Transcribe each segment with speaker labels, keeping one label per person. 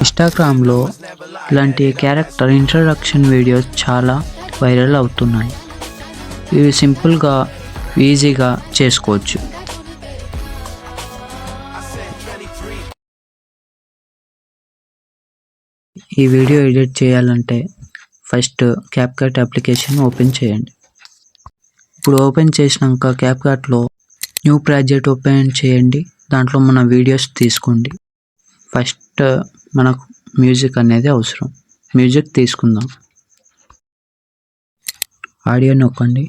Speaker 1: ఇన్స్టాగ్రామ్లో ఇలాంటి character introduction videos చాలా వైరల్ అవుతున్నాయి. ఇవి సింపుల్గా ఈజీగా చేసుకోవచ్చు. ఈ వీడియో ఎడిట్ చేయాలంటే ఫస్ట్ క్యాప్కట్ అప్లికేషన్ ఓపెన్ చేయండి. ఇప్పుడు ఓపెన్ చేసినాక క్యాప్కట్లో న్యూ ప్రాజెక్ట్ ఓపెన్ చేయండి. దాంట్లో మన వీడియోస్ తీసుకోండి. ఫస్ట్ మనకు మ్యూజిక్ అనేది అవసరం. మ్యూజిక్ తీసుకుందాం. ఆడియో నొక్కండి.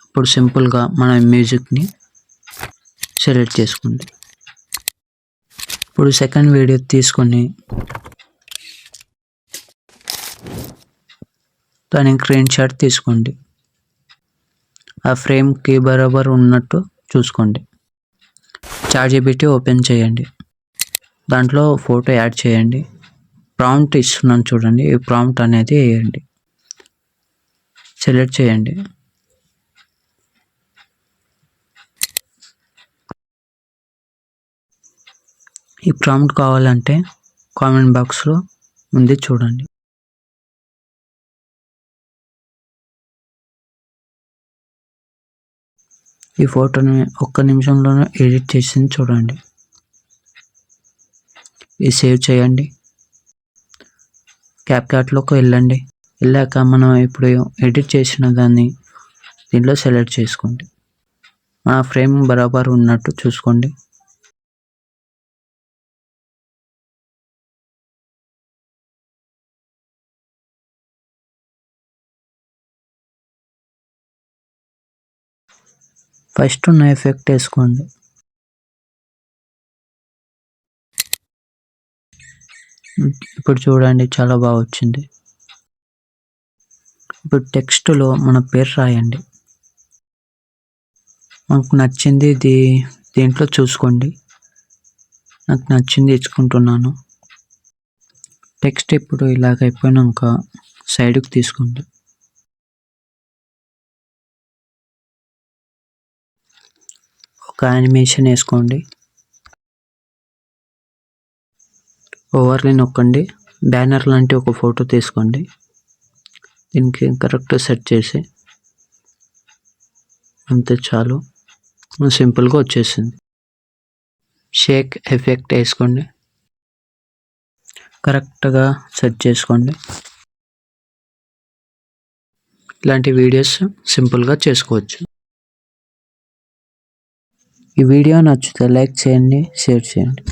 Speaker 1: ఇప్పుడు సింపుల్గా మన మ్యూజిక్ని సెలెక్ట్ చేసుకోండి. ఇప్పుడు సెకండ్ వీడియో తీసుకొని దానికి స్క్రీన్ షాట్ తీసుకోండి. ఆ ఫ్రేమ్కి బరాబర్ ఉన్నట్టు చూసుకోండి. చాట్‌జీపీటీ ఓపెన్ చేయండి. దాంట్లో ఫోటో యాడ్ చేయండి. ప్రాంప్ట్ ఇస్తున్నాను చూడండి. ఈ ప్రాంప్ట్ అనేది వేయండి. సెలెక్ట్ చేయండి. ఈ ప్రాంప్ట్ కావాలంటే కామెంట్ బాక్స్లో ఉంది చూడండి. ఈ ఫోటోని ఒక్క నిమిషంలోనే ఎడిట్ చేసింది చూడండి. ఇది సేవ్ చేయండి. క్యాప్కట్లోకి వెళ్ళండి. వెళ్ళాక మనం ఇప్పుడు ఎడిట్ చేసిన దాన్ని దీంట్లో సెలెక్ట్ చేసుకోండి. మన ఫ్రేమ్ బరాబర్ ఉన్నట్టు చూసుకోండి. ఫస్ట్ ఉన్న ఎఫెక్ట్ వేసుకోండి. ఇప్పుడు చూడండి చాలా బాగా వచ్చింది. ఇప్పుడు టెక్స్ట్లో మన పేరు రాయండి. మనకు నచ్చింది దీంట్లో చూసుకోండి. నాకు నచ్చింది ఇచ్చుకుంటున్నాను. టెక్స్ట్ ఇప్పుడు ఇలాగ అయిపోయినాక సైడ్కి తీసుకోండి. ఒక యానిమేషన్ వేసుకోండి. ఓవర్లీ నొక్కండి. బ్యానర్ లాంటి ఒక ఫోటో తీసుకోండి. దీనికి కరెక్ట్ సెట్ చేసి అంతే చాలు. సింపుల్గా వచ్చేసింది. షేక్ ఎఫెక్ట్ వేసుకోండి. కరెక్ట్గా సెట్ చేసుకోండి. ఇలాంటి వీడియోస్ సింపుల్గా చేసుకోవచ్చు. ఈ వీడియో నచ్చితే లైక్ చేయండి, షేర్ చేయండి.